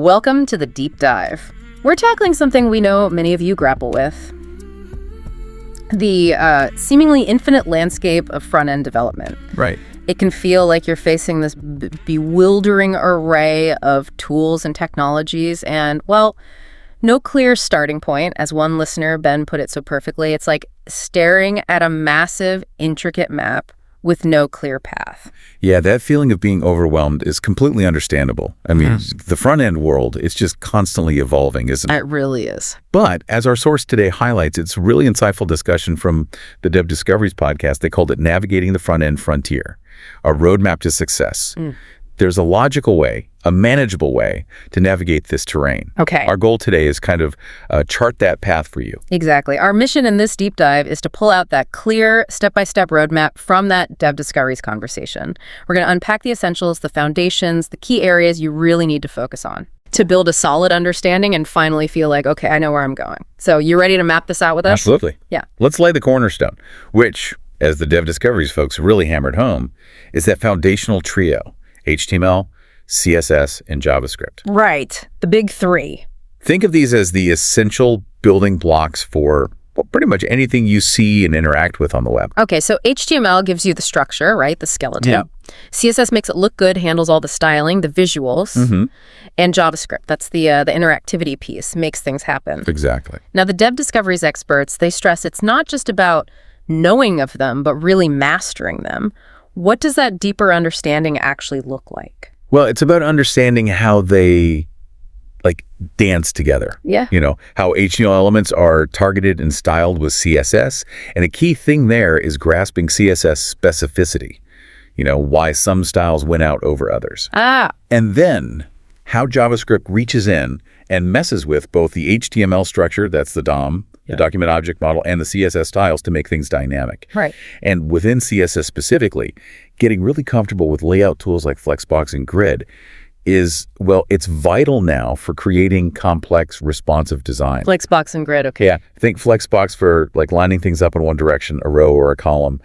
Welcome to the Deep Dive. We're tackling something we know many of you grapple with. The seemingly infinite landscape of front-end development. Right. It can feel like you're facing this bewildering array of tools and technologies and, well, no clear starting point. As one listener, Ben, put it so perfectly, it's like staring at a massive, intricate map with no clear path. Yeah, that feeling of being overwhelmed is completely understandable. I mean, the front-end world, it's just constantly evolving, isn't it? It really is. But as our source today highlights, it's a really insightful discussion from the Dev Discoveries podcast. They called it Navigating the Front-End Frontier, a roadmap to success. There's a logical way, a manageable way to navigate this terrain. Okay. Our goal today is kind of chart that path for you. Exactly. Our mission in this deep dive is to pull out that clear step-by-step roadmap from that Dev Discoveries conversation. We're going to unpack the essentials, the foundations, the key areas you really need to focus on to build a solid understanding and finally feel like, okay, I know where I'm going. So you ready to map this out with us? Absolutely. Yeah. Let's lay the cornerstone, which, as the Dev Discoveries folks really hammered home, is that foundational trio: HTML, CSS, and JavaScript. Right. The big three. Think of these as the essential building blocks for pretty much anything you see and interact with on the web. Okay, so HTML gives you the structure, right? The skeleton. Yeah. CSS makes it look good, handles all the styling, the visuals. And JavaScript, that's the interactivity piece, makes things happen. Exactly. Now, the Dev Discoveries experts, they stress it's not just about knowing of them, but really mastering them. What does that deeper understanding actually look like? Well, it's about understanding how they dance together. Yeah. You know, how HTML elements are targeted and styled with CSS. And a key thing there is grasping CSS specificity. You know, why some styles win out over others. And then how JavaScript reaches in and messes with both the HTML structure, that's the DOM, the document object model, and the CSS styles to make things dynamic. Right. And within CSS specifically, getting really comfortable with layout tools like Flexbox and Grid is, well, it's vital now for creating complex responsive design. Flexbox and Grid, okay. Yeah, think Flexbox for lining things up in one direction, a row or a column,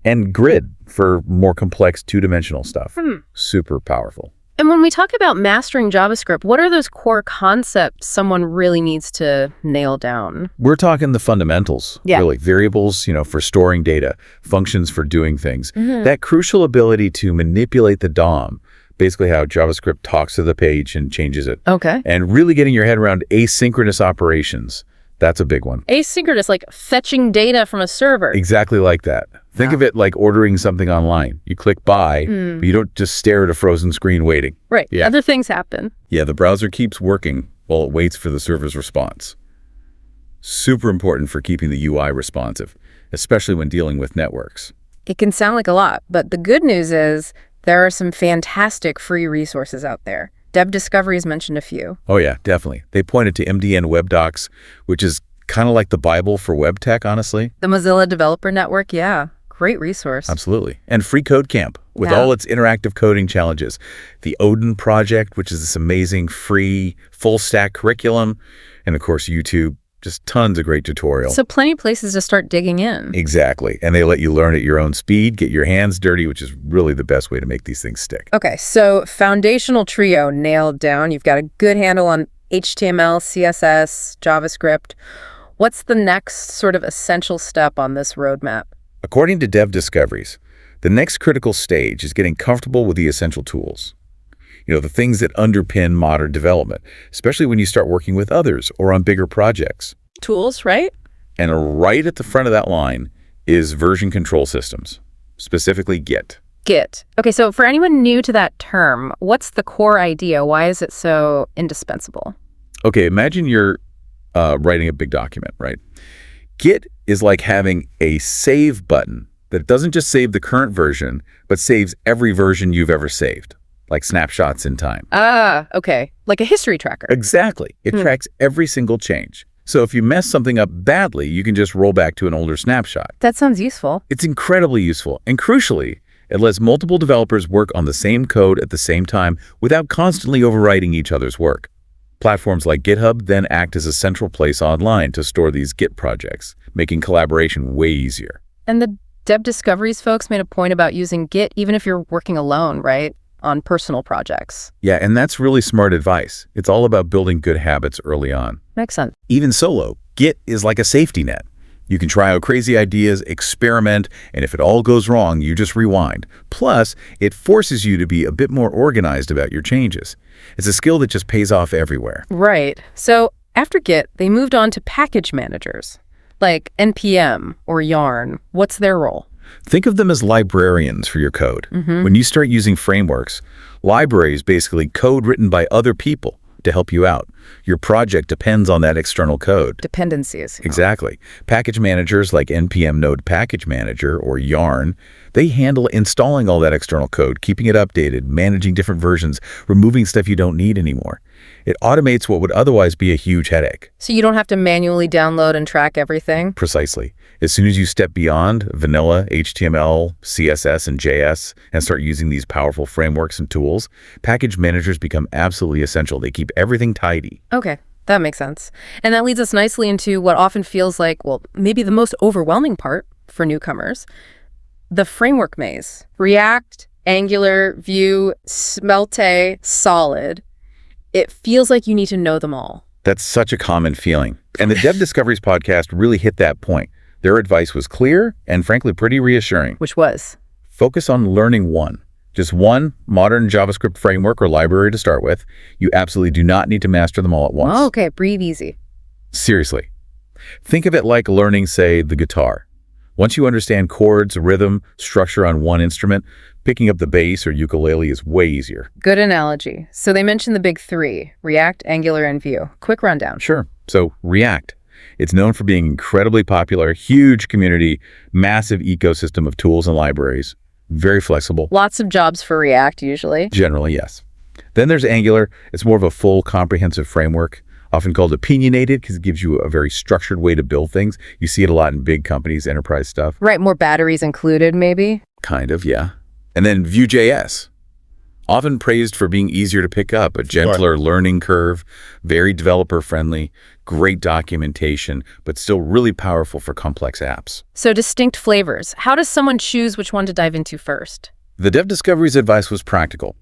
and Grid for more complex two-dimensional stuff. Super powerful. And when we talk about mastering JavaScript, what are those core concepts someone really needs to nail down? We're talking the fundamentals, really. Variables, for storing data, functions for doing things. That crucial ability to manipulate the DOM, basically how JavaScript talks to the page and changes it. Okay. And really getting your head around asynchronous operations. That's a big one. Asynchronous, like fetching data from a server. Exactly like that. Think of it like ordering something online. You click buy, but you don't just stare at a frozen screen waiting. Right. Yeah. Other things happen. Yeah, the browser keeps working while it waits for the server's response. Super important for keeping the UI responsive, especially when dealing with networks. It can sound like a lot, but the good news is there are some fantastic free resources out there. Dev Discoveries mentioned a few. Oh yeah, definitely. They pointed to MDN Web Docs, which is kind of like the Bible for web tech, honestly. The Mozilla Developer Network, yeah. Great resource. Absolutely. And Free Code Camp with all its interactive coding challenges. The Odin Project, which is this amazing free full stack curriculum. And of course, YouTube, just tons of great tutorials. So plenty of places to start digging in. Exactly. And they let you learn at your own speed, get your hands dirty, which is really the best way to make these things stick. Okay, so foundational trio nailed down. You've got a good handle on HTML, CSS, JavaScript. What's the next sort of essential step on this roadmap? According to Dev Discoveries, the next critical stage is getting comfortable with the essential tools. The things that underpin modern development, especially when you start working with others or on bigger projects. Tools, right? And right at the front of that line is version control systems, specifically Git. Git. Okay, so for anyone new to that term, what's the core idea? Why is it so indispensable? Okay, imagine you're writing a big document, right? Git is like having a save button that doesn't just save the current version, but saves every version you've ever saved, like snapshots in time. Okay. Like a history tracker. Exactly. It tracks every single change. So if you mess something up badly, you can just roll back to an older snapshot. That sounds useful. It's incredibly useful. And crucially, it lets multiple developers work on the same code at the same time without constantly overwriting each other's work. Platforms like GitHub then act as a central place online to store these Git projects, making collaboration way easier. And the Dev Discoveries folks made a point about using Git even if you're working alone, right? on personal projects. Yeah, and that's really smart advice. It's all about building good habits early on. Makes sense. Even solo, Git is like a safety net. You can try out crazy ideas, experiment, and if it all goes wrong, you just rewind. Plus, it forces you to be a bit more organized about your changes. It's a skill that just pays off everywhere. Right. So after Git, they moved on to package managers, like NPM or Yarn. What's their role? Think of them as librarians for your code. When you start using frameworks, libraries basically code written by other people to help you out. Your project depends on that external code. Dependencies. Exactly. Package managers like NPM Node Package Manager or Yarn, they handle installing all that external code, keeping it updated, managing different versions, removing stuff you don't need anymore. It automates what would otherwise be a huge headache. So you don't have to manually download and track everything? Precisely. As soon as you step beyond vanilla HTML, CSS, and JS and start using these powerful frameworks and tools, package managers become absolutely essential. They keep everything tidy. Okay, that makes sense. And that leads us nicely into what often feels like, well, maybe the most overwhelming part for newcomers, the framework maze. React, Angular, Vue, Svelte, Solid. It feels like you need to know them all. That's such a common feeling. And the Dev Discoveries podcast really hit that point. Their advice was clear and frankly pretty reassuring. Which was? Focus on learning one. Just one modern JavaScript framework or library to start with. You absolutely do not need to master them all at once. Oh, okay, breathe easy. Seriously. Think of it like learning, say, the guitar. Once you understand chords, rhythm, structure on one instrument, picking up the bass or ukulele is way easier. Good analogy. So they mentioned the big three, React, Angular, and Vue. Quick rundown. Sure. So React. It's known for being incredibly popular, huge community, massive ecosystem of tools and libraries, very flexible. Lots of jobs for React, usually. Generally, yes. Then there's Angular. It's more of a full, comprehensive framework, often called opinionated because it gives you a very structured way to build things. You see it a lot in big companies, enterprise stuff. Right, more batteries included, maybe? Kind of, yeah. And then Vue.js. Often praised for being easier to pick up, a gentler learning curve, very developer-friendly, great documentation, but still really powerful for complex apps. So distinct flavors. How does someone choose which one to dive into first? The Dev Discoveries advice was practical.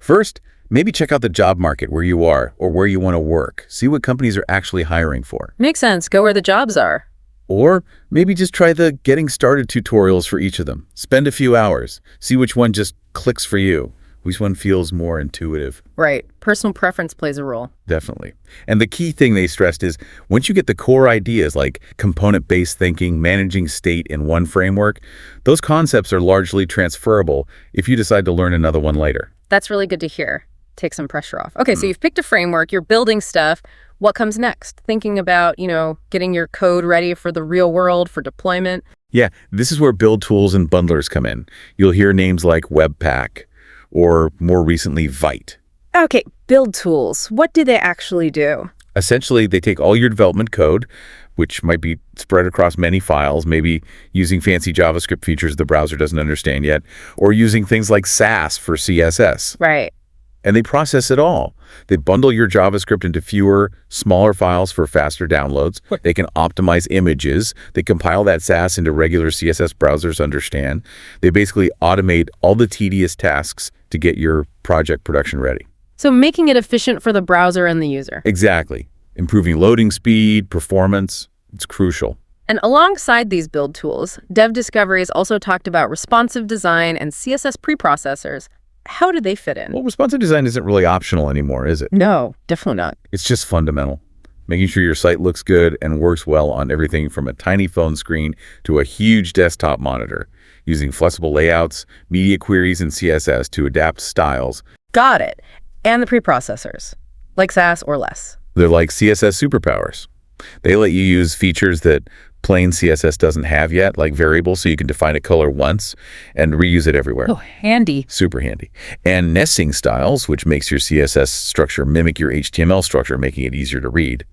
First, maybe check out the job market where you are or where you want to work. See what companies are actually hiring for. Makes sense. Go where the jobs are. Or maybe just try the getting started tutorials for each of them. Spend a few hours. See which one just clicks for you. Which one feels more intuitive. Right. Personal preference plays a role. Definitely. And the key thing they stressed is once you get the core ideas like component-based thinking, managing state in one framework, those concepts are largely transferable if you decide to learn another one later. That's really good to hear. Take some pressure off. Okay, so you've picked a framework, you're building stuff. What comes next? Thinking about, getting your code ready for the real world, for deployment. Yeah, this is where build tools and bundlers come in. You'll hear names like Webpack or more recently Vite. Okay, build tools. What do they actually do? Essentially, they take all your development code, which might be spread across many files, maybe using fancy JavaScript features the browser doesn't understand yet, or using things like Sass for CSS. Right. And they process it all. They bundle your JavaScript into fewer, smaller files for faster downloads. They can optimize images. They compile that Sass into regular CSS browsers understand. They basically automate all the tedious tasks to get your project production ready. So making it efficient for the browser and the user. Exactly. Improving loading speed, performance, it's crucial. And alongside these build tools, Dev Discoveries also talked about responsive design and CSS preprocessors. How do they fit in? Well, responsive design isn't really optional anymore, is it? No, definitely not. It's just fundamental. Making sure your site looks good and works well on everything from a tiny phone screen to a huge desktop monitor. Using flexible layouts, media queries, and CSS to adapt styles. Got it. And the preprocessors, like Sass or less. They're like CSS superpowers. They let you use features that plain CSS doesn't have yet, like variables, so you can define a color once and reuse it everywhere. Oh, handy. Super handy. And nesting styles, which makes your CSS structure mimic your HTML structure, making it easier to read.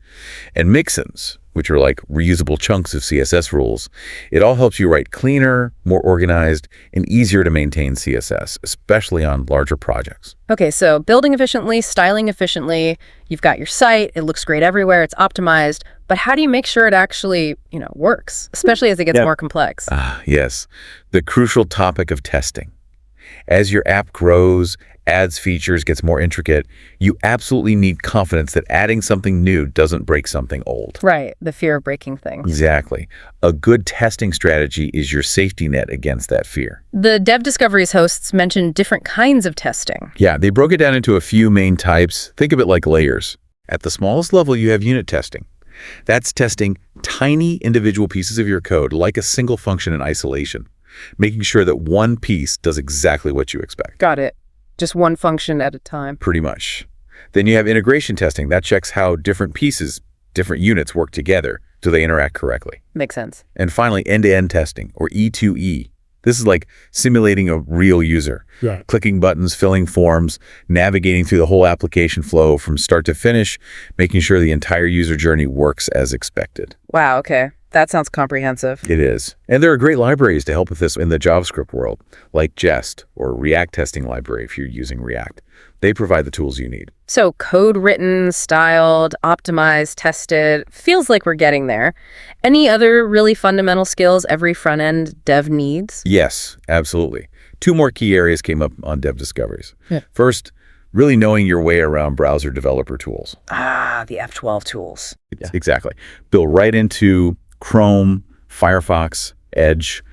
And mixins, which are like reusable chunks of CSS rules. It all helps you write cleaner, more organized, and easier to maintain CSS, especially on larger projects. Okay, so building efficiently, styling efficiently, you've got your site, it looks great everywhere, it's optimized, but how do you make sure it actually, works, especially as it gets more complex? Yes, the crucial topic of testing. As your app grows, adds features, gets more intricate, you absolutely need confidence that adding something new doesn't break something old. Right, the fear of breaking things. Exactly. A good testing strategy is your safety net against that fear. The Dev Discoveries hosts mentioned different kinds of testing. Yeah, they broke it down into a few main types. Think of it like layers. At the smallest level, you have unit testing. That's testing tiny individual pieces of your code like a single function in isolation, making sure that one piece does exactly what you expect. Got it. Just one function at a time. Pretty much. Then you have integration testing. That checks how different pieces, different units work together. Do they interact correctly? Makes sense. And finally, end-to-end testing, or E2E. This is like simulating a real user. Yeah. Clicking buttons, filling forms, navigating through the whole application flow from start to finish, making sure the entire user journey works as expected. Wow, okay. That sounds comprehensive. It is. And there are great libraries to help with this in the JavaScript world, like Jest or React Testing Library if you're using React. They provide the tools you need. So code written, styled, optimized, tested. Feels like we're getting there. Any other really fundamental skills every front-end dev needs? Yes, absolutely. Two more key areas came up on Dev Discoveries. Yeah. First, really knowing your way around browser developer tools. Ah, the F12 tools. Yeah. Exactly. Built right into Chrome, Firefox, Edge.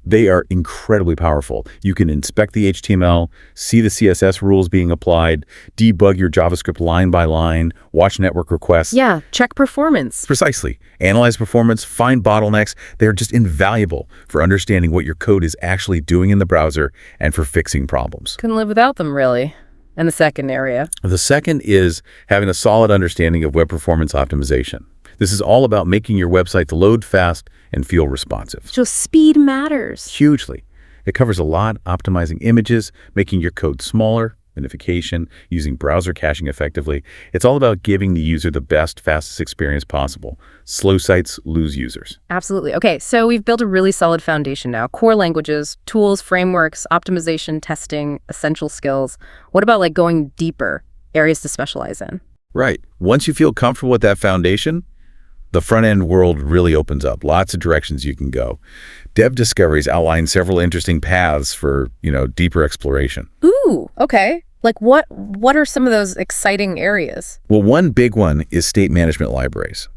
They are incredibly powerful. You can inspect the HTML, see the CSS rules being applied, debug your JavaScript line by line, watch network requests. Yeah, check performance. Precisely. Analyze performance, find bottlenecks. They're just invaluable for understanding what your code is actually doing in the browser and for fixing problems. Couldn't live without them, really. And the second area? The second is having a solid understanding of web performance optimization. This is all about making your website load fast and feel responsive. So speed matters. Hugely. It covers a lot, optimizing images, making your code smaller, minification, using browser caching effectively. It's all about giving the user the best, fastest experience possible. Slow sites lose users. Absolutely. Okay, so we've built a really solid foundation now. Core languages, tools, frameworks, optimization, testing, essential skills. What about like going deeper, areas to specialize in? Right. Once you feel comfortable with that foundation, the front-end world really opens up. Lots of directions you can go. Dev Discoveries outline several interesting paths for, deeper exploration. Ooh, okay. Like what are some of those exciting areas? Well, one big one is state management libraries.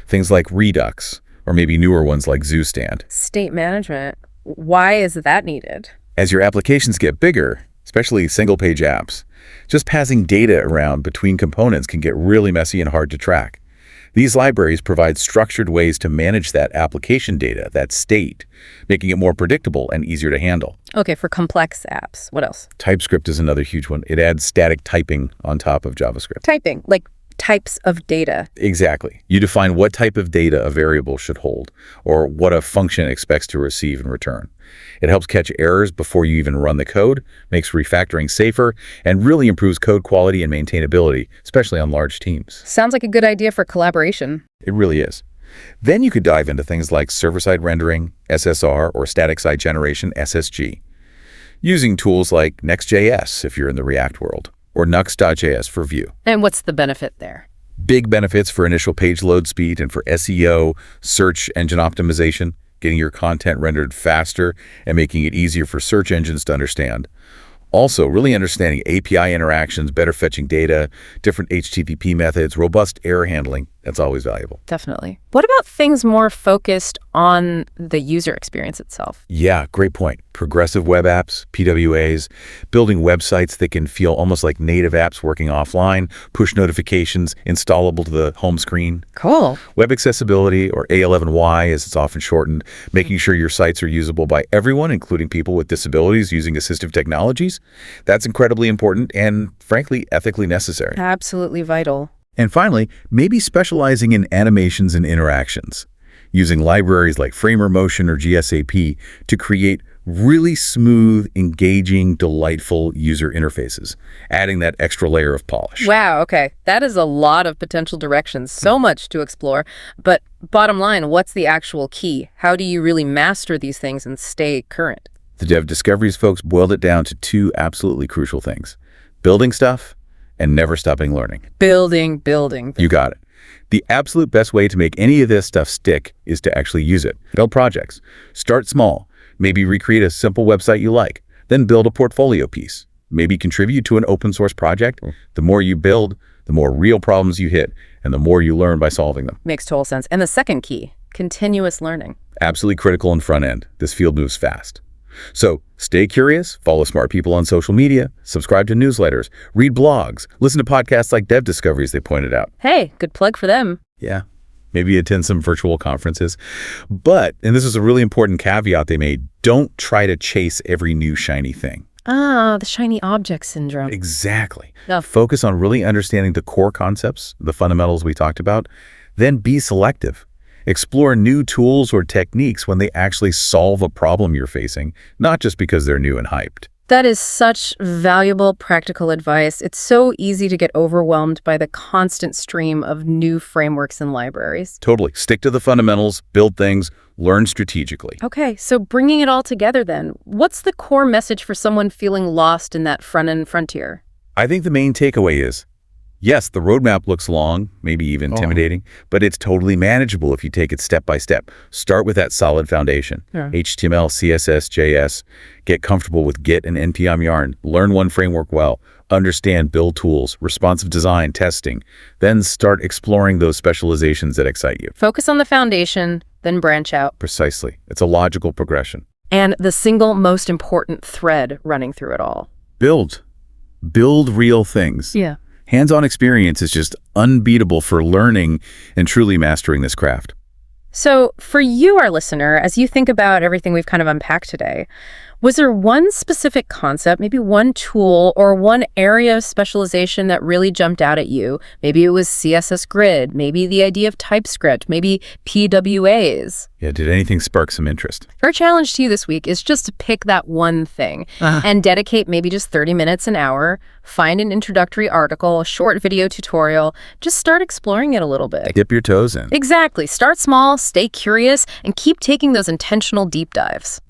Things like Redux, or maybe newer ones like ZooStand. State management. Why is that needed? As your applications get bigger, especially single-page apps, just passing data around between components can get really messy and hard to track. These libraries provide structured ways to manage that application data, that state, making it more predictable and easier to handle. Okay, for complex apps. What else? TypeScript is another huge one. It adds static typing on top of JavaScript. Typing, like types of data. Exactly. You define what type of data a variable should hold, or what a function expects to receive and return. It helps catch errors before you even run the code, makes refactoring safer, and really improves code quality and maintainability, especially on large teams. Sounds like a good idea for collaboration. It really is. Then you could dive into things like server-side rendering, SSR, or static site generation, SSG, using tools like Next.js if you're in the React world, or Nux.js for Vue. And what's the benefit there? Big benefits for initial page load speed and for SEO, search engine optimization, getting your content rendered faster and making it easier for search engines to understand. Also, really understanding API interactions, better fetching data, different HTTP methods, robust error handling. That's always valuable. Definitely. What about things more focused on the user experience itself? Yeah, great point. Progressive web apps, PWAs, building websites that can feel almost like native apps working offline, push notifications, installable to the home screen. Cool. Web accessibility, or A11Y as it's often shortened, making sure your sites are usable by everyone, including people with disabilities using assistive technologies. That's incredibly important and, frankly, ethically necessary. Absolutely vital. And finally, maybe specializing in animations and interactions, using libraries like Framer Motion or GSAP to create really smooth, engaging, delightful user interfaces, adding that extra layer of polish. Wow, okay. That is a lot of potential directions, so much to explore. But bottom line, what's the actual key? How do you really master these things and stay current? The Dev Discoveries folks boiled it down to two absolutely crucial things: building stuff and never stopping learning. Building. You got it. The absolute best way to make any of this stuff stick is to actually use it. Build projects. Start small. Maybe recreate a simple website you like. Then build a portfolio piece. Maybe contribute to an open source project. The more you build, the more real problems you hit, and the more you learn by solving them. Makes total sense. And the second key, continuous learning. Absolutely critical in front end. This field moves fast. So stay curious, follow smart people on social media, subscribe to newsletters, read blogs, listen to podcasts like Dev Discoveries they pointed out. Hey, good plug for them. Yeah, maybe attend some virtual conferences. But, and this is a really important caveat they made, don't try to chase every new shiny thing. Ah, the shiny object syndrome. Exactly. Oh. Focus on really understanding the core concepts, the fundamentals we talked about, then be selective. Explore new tools or techniques when they actually solve a problem you're facing, not just because they're new and hyped. That is such valuable practical advice. It's so easy to get overwhelmed by the constant stream of new frameworks and libraries. Totally. Stick to the fundamentals, build things, learn strategically. Okay, so bringing it all together then, what's the core message for someone feeling lost in that front-end frontier? I think the main takeaway is, yes, the roadmap looks long, maybe even intimidating, but it's totally manageable if you take it step by step. Start with that solid foundation. Yeah. HTML, CSS, JS. Get comfortable with Git and NPM Yarn. Learn one framework well. Understand build tools, responsive design, testing. Then start exploring those specializations that excite you. Focus on the foundation, then branch out. Precisely. It's a logical progression. And the single most important thread running through it all. Build. Build real things. Yeah. Hands-on experience is just unbeatable for learning and truly mastering this craft. So for you, our listener, as you think about everything we've kind of unpacked today, was there one specific concept, maybe one tool or one area of specialization that really jumped out at you? Maybe it was CSS grid, maybe the idea of TypeScript, maybe PWAs. Yeah, did anything spark some interest? Our challenge to you this week is just to pick that one thing and dedicate maybe just 30 minutes, an hour, find an introductory article, a short video tutorial, just start exploring it a little bit. Dip your toes in. Exactly. Start small, stay curious, and keep taking those intentional deep dives.